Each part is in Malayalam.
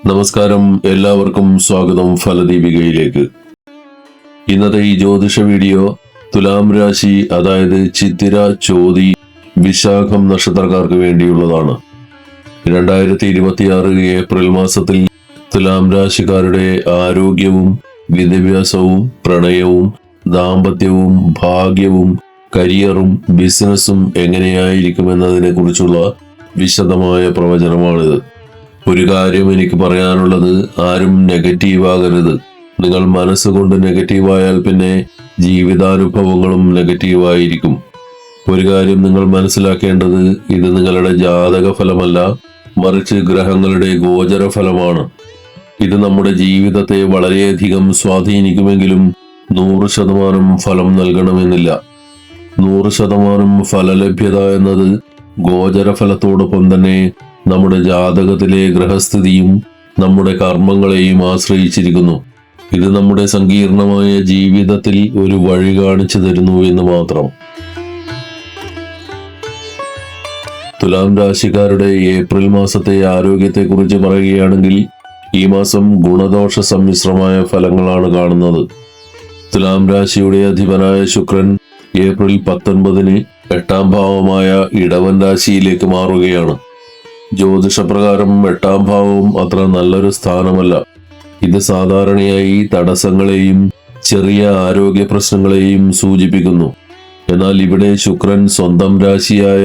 നമസ്കാരം, എല്ലാവർക്കും സ്വാഗതം ഫലദീപികയിലേക്ക്. ഇന്നത്തെ ഈ ജ്യോതിഷ വീഡിയോ തുലാം രാശി, അതായത് ചിത്തിര, ചോതി, വിശാഖം നക്ഷത്രക്കാർക്ക് വേണ്ടിയുള്ളതാണ്. 2026 ഏപ്രിൽ മാസത്തിൽ തുലാം രാശിക്കാരുടെ ആരോഗ്യവും വിദ്യാഭ്യാസവും പ്രണയവും ദാമ്പത്യവും ഭാഗ്യവും കരിയറും ബിസിനസ്സും എങ്ങനെയായിരിക്കുമെന്നതിനെ കുറിച്ചുള്ള വിശദമായ പ്രവചനമാണിത്. ഒരു കാര്യം എനിക്ക് പറയാനുള്ളത്, ആരും നെഗറ്റീവ് ആകരുത്. നിങ്ങൾ മനസ്സുകൊണ്ട് നെഗറ്റീവായാൽ പിന്നെ ജീവിതാനുഭവങ്ങളും നെഗറ്റീവായിരിക്കും. ഒരു കാര്യം നിങ്ങൾ മനസ്സിലാക്കേണ്ടത്, ഇത് നിങ്ങളുടെ ജാതക ഫലമല്ല, മറിച്ച് ഗ്രഹങ്ങളുടെ ഗോചര ഫലമാണ്. ഇത് നമ്മുടെ ജീവിതത്തെ വളരെയധികം സ്വാധീനിക്കുമെങ്കിലും 100% ഫലം നൽകണമെന്നില്ല. 100% ഫലലഭ്യത എന്നത് ഗോചര ഫലത്തോടൊപ്പം തന്നെ നമ്മുടെ ജാതകത്തിലെ ഗ്രഹസ്ഥിതിയും നമ്മുടെ കർമ്മങ്ങളെയും ആശ്രയിച്ചിരിക്കുന്നു. ഇത് നമ്മുടെ സങ്കീർണമായ ജീവിതത്തിൽ ഒരു വഴി കാണിച്ചു തരുന്നു എന്ന് മാത്രം. തുലാം രാശിക്കാരുടെ ഏപ്രിൽ മാസത്തെ ആരോഗ്യത്തെക്കുറിച്ച് പറയുകയാണെങ്കിൽ, ഈ മാസം ഗുണദോഷ സമ്മിശ്രമായ ഫലങ്ങളാണ് കാണുന്നത്. തുലാം രാശിയുടെ അധിപനായ ശുക്രൻ ഏപ്രിൽ 19 8ാം ഭാവമായ ഇടവൻ രാശിയിലേക്ക് മാറുകയാണ്. ജ്യോതിഷപ്രകാരം 8ാം ഭാവവും അത്ര നല്ലൊരു സ്ഥാനമല്ല. ഇത് സാധാരണയായി തടസ്സങ്ങളെയും ചെറിയ ആരോഗ്യ പ്രശ്നങ്ങളെയും സൂചിപ്പിക്കുന്നു. എന്നാൽ ഇവിടെ ശുക്രൻ സ്വന്തം രാശിയായ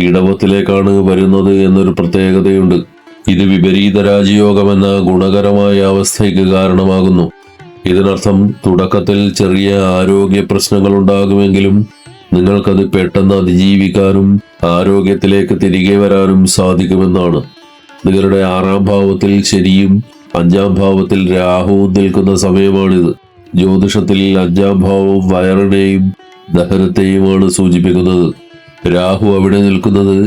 ഇടവത്തിലേക്കാണ് വരുന്നത് എന്നൊരു പ്രത്യേകതയുണ്ട്. ഇത് വിപരീത രാജയോഗമെന്ന ഗുണകരമായ അവസ്ഥയ്ക്ക് കാരണമാകുന്നു. ഇതിനർത്ഥം തുടക്കത്തിൽ ചെറിയ ആരോഗ്യ പ്രശ്നങ്ങൾ ഉണ്ടാകുമെങ്കിലും നിങ്ങൾക്കത് പെട്ടെന്ന് അതിജീവിക്കാനും ആരോഗ്യത്തിലേക്ക് തിരികെ വരാനും സാധിക്കുമെന്നാണ്. നിങ്ങളുടെ 6ാം ഭാവത്തിൽ ശനിയും 5ാം ഭാവത്തിൽ രാഹുവും നിൽക്കുന്ന സമയമാണിത്. ജ്യോതിഷത്തിൽ 5ാം ഭാവം വയറിനെയും ദഹനത്തെയുമാണ് സൂചിപ്പിക്കുന്നത്. രാഹു അവിടെ നിൽക്കുന്നത്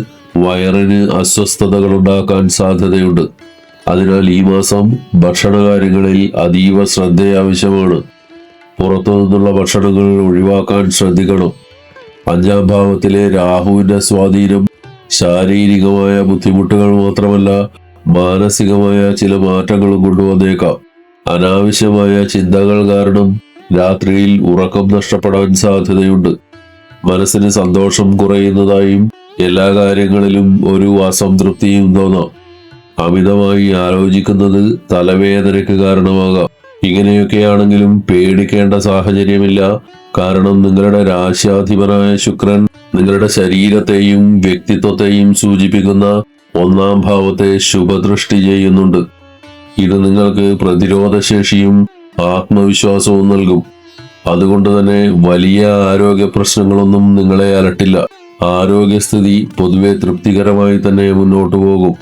വയറിന് അസ്വസ്ഥതകൾ ഉണ്ടാക്കാൻ സാധ്യതയുണ്ട്. അതിനാൽ ഈ മാസം ഭക്ഷണകാര്യങ്ങളിൽ അതീവ ശ്രദ്ധ ആവശ്യമാണ്. പുറത്തു നിന്നുള്ള ഭക്ഷണങ്ങൾ ഒഴിവാക്കാൻ ശ്രദ്ധിക്കണം. 5ാം ഭാവത്തിലെ രാഹുവിന്റെ സ്വാധീനം ശാരീരികമായ ബുദ്ധിമുട്ടുകൾ മാത്രമല്ല, മാനസികമായ ചില മാറ്റങ്ങളും കൊണ്ടുവന്നേക്കാം. അനാവശ്യമായ ചിന്തകൾ കാരണം രാത്രിയിൽ ഉറക്കം നഷ്ടപ്പെടാൻ സാധ്യതയുണ്ട്. മനസ്സിന് സന്തോഷം കുറയുന്നതായും എല്ലാ കാര്യങ്ങളിലും ഒരു അസംതൃപ്തിയും തോന്നാം. അമിതമായി ആലോചിക്കുന്നത് തലവേദനയ്ക്ക് കാരണമാകാം. ഇങ്ങനെയൊക്കെയാണെങ്കിലും പേടിക്കേണ്ട സാഹചര്യമില്ല. കാരണം നിങ്ങളുടെ രാശ്യാധിപനായ ശുക്രൻ നിങ്ങളുടെ ശരീരത്തെയും വ്യക്തിത്വത്തെയും സൂചിപ്പിക്കുന്ന 1ാം ഭാവത്തെ ശുഭദൃഷ്ടി ചെയ്യുന്നുണ്ട്. ഇത് നിങ്ങൾക്ക് പ്രതിരോധശേഷിയും ആത്മവിശ്വാസവും നൽകും. അതുകൊണ്ട് തന്നെ വലിയ ആരോഗ്യ പ്രശ്നങ്ങളൊന്നും നിങ്ങളെ അലട്ടില്ല. ആരോഗ്യസ്ഥിതി പൊതുവെ തൃപ്തികരമായി തന്നെ മുന്നോട്ടു പോകും.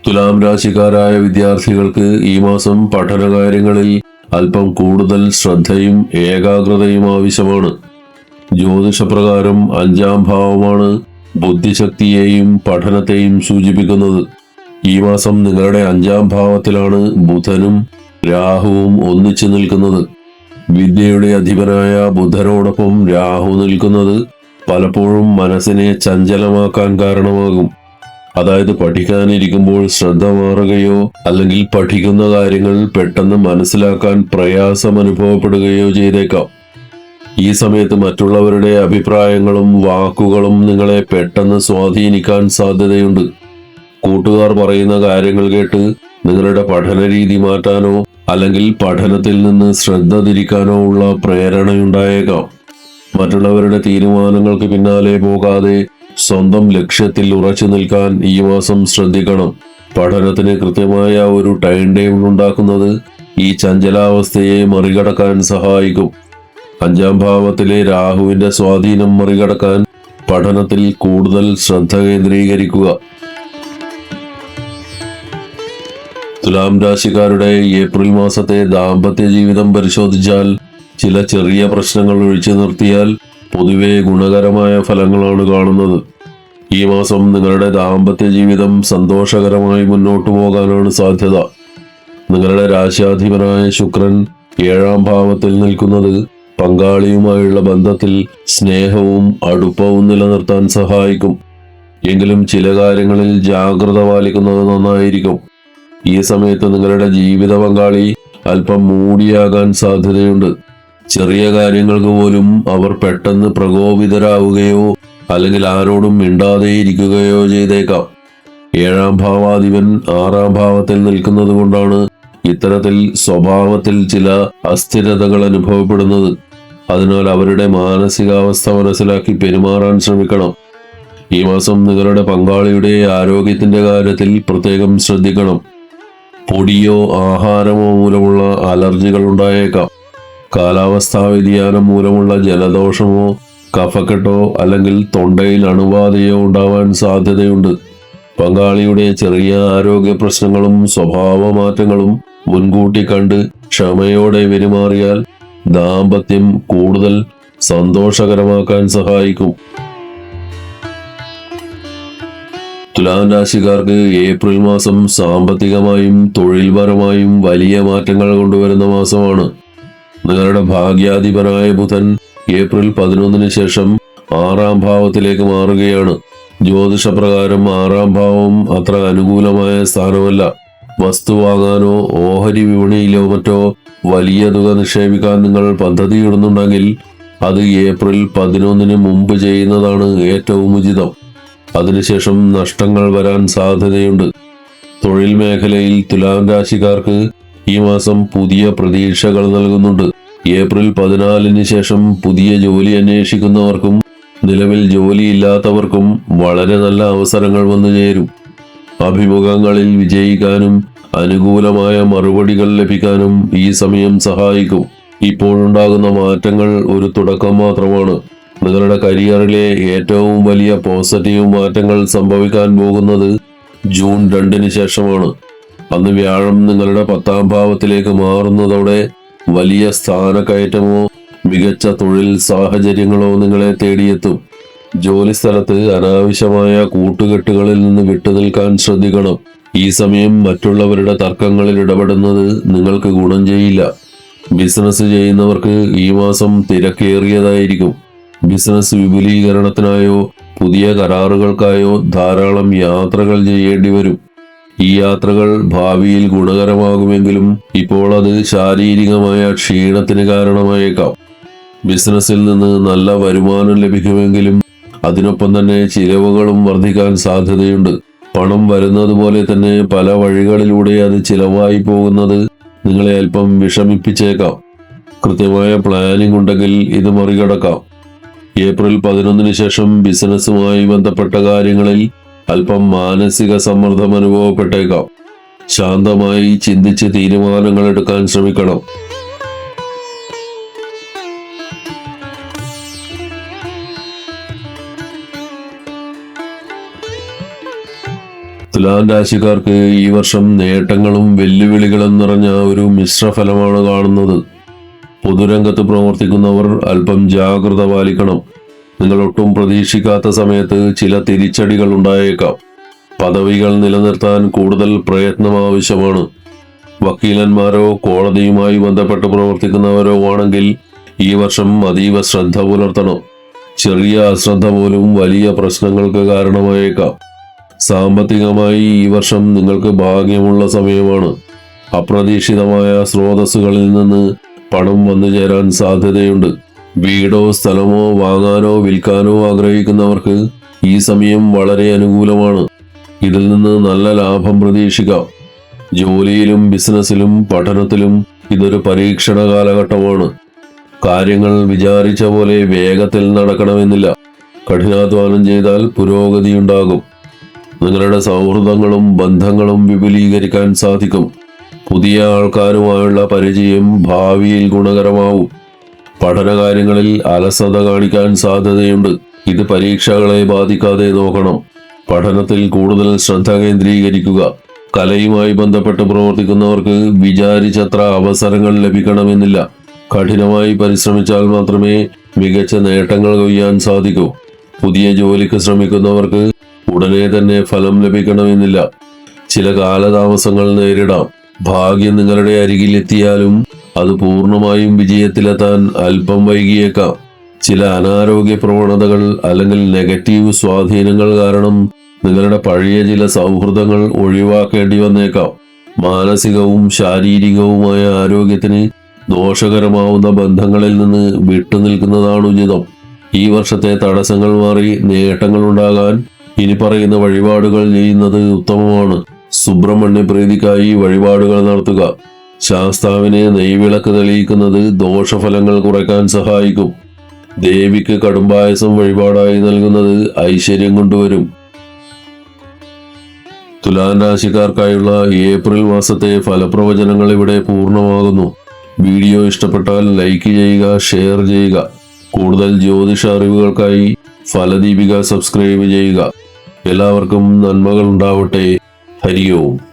തുലാം രാശിക്കാരായ വിദ്യാർത്ഥികൾക്ക് ഈ മാസം പഠനകാര്യങ്ങളിൽ അല്പം കൂടുതൽ ശ്രദ്ധയും ഏകാഗ്രതയും ആവശ്യമാണ്. ജ്യോതിഷപ്രകാരം 5ാം ഭാവമാണ് ബുദ്ധിശക്തിയെയും പഠനത്തെയും സൂചിപ്പിക്കുന്നത്. ഈ മാസം നിങ്ങളുടെ 5ാം ഭാവത്തിലാണ് ബുധനും രാഹുവും ഒന്നിച്ചു നിൽക്കുന്നത്. വിദ്യയുടെ അധിപനായ ബുധനോടൊപ്പം രാഹു നിൽക്കുന്നത് പലപ്പോഴും മനസ്സിനെ ചഞ്ചലമാക്കാൻ കാരണമാകും. അതായത് പഠിക്കാനിരിക്കുമ്പോൾ ശ്രദ്ധ മാറുകയോ അല്ലെങ്കിൽ പഠിക്കുന്ന കാര്യങ്ങൾ പെട്ടെന്ന് മനസ്സിലാക്കാൻ പ്രയാസം അനുഭവപ്പെടുകയോ ചെയ്തേക്കാം. ഈ സമയത്ത് മറ്റുള്ളവരുടെ അഭിപ്രായങ്ങളും വാക്കുകളും നിങ്ങളെ പെട്ടെന്ന് സ്വാധീനിക്കാൻ സാധ്യതയുണ്ട്. കൂട്ടുകാർ പറയുന്ന കാര്യങ്ങൾ കേട്ട് നിങ്ങളുടെ പഠന രീതി മാറ്റാനോ അല്ലെങ്കിൽ പഠനത്തിൽ നിന്ന് ശ്രദ്ധ തിരിക്കാനോ ഉള്ള പ്രേരണയുണ്ടായേക്കാം. മറ്റുള്ളവരുടെ തീരുമാനങ്ങൾക്ക് പിന്നാലെ പോകാതെ സ്വന്തം ലക്ഷ്യത്തിൽ ഉറച്ചു നിൽക്കാൻ ഈ മാസം ശ്രദ്ധിക്കണം. പഠനത്തിന് കൃത്യമായ ഒരു ടൈം ടേബിൾ ഉണ്ടാക്കുന്നത് ഈ ചഞ്ചലാവസ്ഥയെ മറികടക്കാൻ സഹായിക്കും. 5ാം ഭാവത്തിലെ രാഹുവിന്റെ സ്വാധീനം മറികടക്കാൻ പഠനത്തിൽ കൂടുതൽ ശ്രദ്ധ കേന്ദ്രീകരിക്കുക. തുലാം രാശിക്കാരുടെ ഏപ്രിൽ മാസത്തെ ദാമ്പത്യ ജീവിതം പരിശോധിച്ചാൽ ചില ചെറിയ പ്രശ്നങ്ങൾ ഒഴിച്ചു നിർത്തിയാൽ പൊതുവെ ഗുണകരമായ ഫലങ്ങളാണ് കാണുന്നത്. ഈ മാസം നിങ്ങളുടെ ദാമ്പത്യ ജീവിതം സന്തോഷകരമായി മുന്നോട്ടു പോകാനാണ് സാധ്യത. നിങ്ങളുടെ രാശ്യാധിപനായ ശുക്രൻ 7ാം ഭാവത്തിൽ നിൽക്കുന്നത് പങ്കാളിയുമായുള്ള ബന്ധത്തിൽ സ്നേഹവും അടുപ്പവും നിലനിർത്താൻ സഹായിക്കും. എങ്കിലും ചില കാര്യങ്ങളിൽ ജാഗ്രത പാലിക്കുന്നത് നന്നായിരിക്കും. ഈ സമയത്ത് നിങ്ങളുടെ ജീവിത പങ്കാളി അല്പം മൂടിയാകാൻ സാധ്യതയുണ്ട്. ചെറിയ കാര്യങ്ങൾക്ക് പോലും അവർ പെട്ടെന്ന് പ്രകോപിതരാവുകയോ അല്ലെങ്കിൽ ആരോടും മിണ്ടാതെയിരിക്കുകയോ ചെയ്തേക്കാം. 7ാം ഭാവാധിപൻ 6ാം ഭാവത്തിൽ നിൽക്കുന്നത് കൊണ്ടാണ് ഇത്തരത്തിൽ സ്വഭാവത്തിൽ ചില അസ്ഥിരതകൾ അനുഭവപ്പെടുന്നത്. അതിനാൽ അവരുടെ മാനസികാവസ്ഥ മനസ്സിലാക്കി പെരുമാറാൻ ശ്രമിക്കണം. ഈ മാസം നിങ്ങളുടെ പങ്കാളിയുടെ ആരോഗ്യത്തിന്റെ കാര്യത്തിൽ പ്രത്യേകം ശ്രദ്ധിക്കണം. പൊടിയോ ആഹാരമോ മൂലമുള്ള അലർജികൾ ഉണ്ടായേക്കാം. കാലാവസ്ഥാ വ്യതിയാനം മൂലമുള്ള ജലദോഷമോ കഫക്കെട്ടോ അല്ലെങ്കിൽ തൊണ്ടയിൽ അണുബാധയോ ഉണ്ടാവാൻ സാധ്യതയുണ്ട്. പങ്കാളിയുടെ ചെറിയ ആരോഗ്യ പ്രശ്നങ്ങളും സ്വഭാവ മാറ്റങ്ങളും മുൻകൂട്ടി കണ്ട് ക്ഷമയോടെ പെരുമാറിയാൽ ദാമ്പത്യം കൂടുതൽ സന്തോഷകരമാക്കാൻ സഹായിക്കും. തുലാം രാശിക്കാർക്ക് ഏപ്രിൽ മാസം സാമ്പത്തികമായും തൊഴിൽപരമായും വലിയ മാറ്റങ്ങൾ കൊണ്ടുവരുന്ന മാസമാണ്. നിങ്ങളുടെ ഭാഗ്യാധിപനായ ബുധൻ ഏപ്രിൽ 11 ശേഷം 6ാം ഭാവത്തിലേക്ക് മാറുകയാണ്. ജ്യോതിഷപ്രകാരം 6ാം ഭാവം അത്ര അനുകൂലമായ സ്ഥാനമല്ല. വസ്തു വാങ്ങാനോ ഓഹരി വിപണിയിലോ മറ്റോ വലിയ തുക നിക്ഷേപിക്കാൻ നിങ്ങൾ പദ്ധതിയിടുന്നുണ്ടെങ്കിൽ അത് ഏപ്രിൽ 11 മുമ്പ് ചെയ്യുന്നതാണ് ഏറ്റവും ഉചിതം. അതിനുശേഷം നഷ്ടങ്ങൾ വരാൻ സാധ്യതയുണ്ട്. തൊഴിൽ മേഖലയിൽ തുലാം രാശിക്കാർക്ക് ഈ മാസം പുതിയ പ്രതീക്ഷകൾ നൽകുന്നുണ്ട്. ഏപ്രിൽ 14 ശേഷം പുതിയ ജോലി അന്വേഷിക്കുന്നവർക്കും നിലവിൽ ജോലിയില്ലാത്തവർക്കും വളരെ നല്ല അവസരങ്ങൾ വന്നു ചേരും. അഭിമുഖങ്ങളിൽ വിജയിക്കാനും അനുകൂലമായ മറുപടികൾ ലഭിക്കാനും ഈ സമയം സഹായിക്കും. ഇപ്പോഴുണ്ടാകുന്ന മാറ്റങ്ങൾ ഒരു തുടക്കം മാത്രമാണ്. നിങ്ങളുടെ കരിയറിലെ ഏറ്റവും വലിയ പോസിറ്റീവ് മാറ്റങ്ങൾ സംഭവിക്കാൻ പോകുന്നത് ജൂൺ 2 ശേഷമാണ്. അന്ന് വ്യാഴം നിങ്ങളുടെ 10ാം ഭാവത്തിലേക്ക് മാറുന്നതോടെ വലിയ സ്ഥാനക്കയറ്റമോ മികച്ച തൊഴിൽ സാഹചര്യങ്ങളോ നിങ്ങളെ തേടിയെത്തും. ജോലിസ്ഥലത്ത് അനാവശ്യമായ കൂട്ടുകെട്ടുകളിൽ നിന്ന് വിട്ടുനിൽക്കാൻ ശ്രദ്ധിക്കണം. ഈ സമയം മറ്റുള്ളവരുടെ തർക്കങ്ങളിൽ ഇടപെടുന്നത് നിങ്ങൾക്ക് ഗുണം ചെയ്യില്ല. ബിസിനസ് ചെയ്യുന്നവർക്ക് ഈ മാസം തിരക്കേറിയതായിരിക്കും. ബിസിനസ് വിപുലീകരണത്തിനായോ പുതിയ കരാറുകൾക്കായോ ധാരാളം യാത്രകൾ ചെയ്യേണ്ടി വരും. ഈ യാത്രകൾ ഭാവിയിൽ ഗുണകരമാകുമെങ്കിലും ഇപ്പോൾ അത് ശാരീരികമായ ക്ഷീണത്തിന് കാരണമായേക്കാം. ബിസിനസ്സിൽ നിന്ന് നല്ല വരുമാനം ലഭിക്കുമെങ്കിലും അതിനൊപ്പം തന്നെ ചിലവുകളും വർദ്ധിക്കാൻ സാധ്യതയുണ്ട്. പണം വരുന്നത് പോലെ തന്നെ പല വഴികളിലൂടെ അത് ചിലവായി പോകുന്നത് നിങ്ങളെ അല്പം വിഷമിപ്പിച്ചേക്കാം. കൃത്യമായ പ്ലാനിംഗ് ഉണ്ടെങ്കിൽ ഇത് മറികടക്കാം. ഏപ്രിൽ 11 ശേഷം ബിസിനസ്സുമായി ബന്ധപ്പെട്ട കാര്യങ്ങളിൽ അല്പം മാനസിക സമ്മർദ്ദം അനുഭവപ്പെട്ടേക്കാം. ശാന്തമായി ചിന്തിച്ച് തീരുമാനങ്ങൾ എടുക്കാൻ ശ്രമിക്കണം. തുലാം രാശിക്കാർക്ക് ഈ വർഷം നേട്ടങ്ങളും വെല്ലുവിളികളും നിറഞ്ഞ ഒരു മിശ്രഫലമാണ് കാണുന്നത്. പൊതുരംഗത്ത് പ്രവർത്തിക്കുന്നവർ അല്പം ജാഗ്രത പാലിക്കണം. നിങ്ങൾ ഒട്ടും പ്രതീക്ഷിക്കാത്ത സമയത്ത് ചില തിരിച്ചടികൾ ഉണ്ടായേക്കാം. പദവികൾ നിലനിർത്താൻ കൂടുതൽ പ്രയത്നം ആവശ്യമാണ്. വക്കീലന്മാരോ കോടതിയുമായി ബന്ധപ്പെട്ട് പ്രവർത്തിക്കുന്നവരോ ആണെങ്കിൽ ഈ വർഷം അതീവ ശ്രദ്ധ പുലർത്തണം. ചെറിയ അശ്രദ്ധ പോലും വലിയ പ്രശ്നങ്ങൾക്ക് കാരണമായേക്കാം. സാമ്പത്തികമായി ഈ വർഷം നിങ്ങൾക്ക് ഭാഗ്യമുള്ള സമയമാണ്. അപ്രതീക്ഷിതമായ സ്രോതസ്സുകളിൽ നിന്ന് പണം വന്നു ചേരാൻ സാധ്യതയുണ്ട്. വീടോ സ്ഥലമോ വാങ്ങാനോ വിൽക്കാനോ ആഗ്രഹിക്കുന്നവർക്ക് ഈ സമയം വളരെ അനുകൂലമാണ്. ഇതിൽ നിന്ന് നല്ല ലാഭം പ്രതീക്ഷിക്കാം. ജോലിയിലും ബിസിനസ്സിലും പഠനത്തിലും ഇതൊരു പരീക്ഷണ കാലഘട്ടമാണ്. കാര്യങ്ങൾ വിചാരിച്ച പോലെ വേഗത്തിൽ നടക്കണമെന്നില്ല. കഠിനാധ്വാനം ചെയ്താൽ പുരോഗതിയുണ്ടാകും. നിങ്ങളുടെ സൗഹൃദങ്ങളും ബന്ധങ്ങളും വിപുലീകരിക്കാൻ സാധിക്കും. പുതിയ ആൾക്കാരുമായുള്ള പരിചയം ഭാവിയിൽ ഗുണകരമാവും. പഠനകാര്യങ്ങളിൽ അലസത കാണിക്കാൻ സാധ്യതയുണ്ട്. ഇത് പരീക്ഷകളെ ബാധിക്കാതെ നോക്കണം. പഠനത്തിൽ കൂടുതൽ ശ്രദ്ധ കേന്ദ്രീകരിക്കുക. കലയുമായി ബന്ധപ്പെട്ട് പ്രവർത്തിക്കുന്നവർക്ക് വിചാരിച്ചത്ര അവസരങ്ങൾ ലഭിക്കണമെന്നില്ല. കഠിനമായി പരിശ്രമിച്ചാൽ മാത്രമേ മികച്ച നേട്ടങ്ങൾ കൊയ്യാൻ സാധിക്കൂ. പുതിയ ജോലിക്ക് ശ്രമിക്കുന്നവർക്ക് ഉടനെ തന്നെ ഫലം ലഭിക്കണമെന്നില്ല. ചില കാലതാമസങ്ങൾ നേരിടാം. ഭാഗ്യം നിങ്ങളുടെ അരികിൽ എത്തിയാലും അത് പൂർണ്ണമായും വിജയത്തിലെത്താൻ അല്പം വൈകിയേക്കാം. ചില അനാരോഗ്യ പ്രവണതകൾ അല്ലെങ്കിൽ നെഗറ്റീവ് സ്വാധീനങ്ങൾ കാരണം നിങ്ങളുടെ പഴയ ചില സൗഹൃദങ്ങൾ ഒഴിവാക്കേണ്ടി വന്നേക്കാം. മാനസികവും ശാരീരികവുമായ ആരോഗ്യത്തിന് ദോഷകരമാവുന്ന ബന്ധങ്ങളിൽ നിന്ന് വിട്ടുനിൽക്കുന്നതാണ് ഉചിതം. ഈ വർഷത്തെ തടസ്സങ്ങൾ മാറി നേട്ടങ്ങൾ ഉണ്ടാകാൻ ഇനി പറയുന്ന വഴിപാടുകൾ ചെയ്യുന്നത് ഉത്തമമാണ്. സുബ്രഹ്മണ്യ പ്രീതിക്കായി വഴിപാടുകൾ നടത്തുക. ശാസ്താവിന് നെയ്വിളക്ക് തെളിയിക്കുന്നത് ദോഷഫലങ്ങൾ കുറയ്ക്കാൻ സഹായിക്കും. ദേവിക്ക് കടുംപായസം വഴിപാടായി നൽകുന്നത് ഐശ്വര്യം കൊണ്ടുവരും. തുലാം രാശിക്കാർക്കായുള്ള ഏപ്രിൽ മാസത്തെ ഫലപ്രവചനങ്ങൾ ഇവിടെ പൂർണ്ണമാകുന്നു. വീഡിയോ ഇഷ്ടപ്പെട്ടാൽ ലൈക്ക് ചെയ്യുക, ഷെയർ ചെയ്യുക. കൂടുതൽ ജ്യോതിഷ അറിവുകൾക്കായി ഫലദീപിക സബ്സ്ക്രൈബ് ചെയ്യുക. എല്ലാവർക്കും നന്മകൾ ഉണ്ടാവട്ടെ. ഹരി ഓം.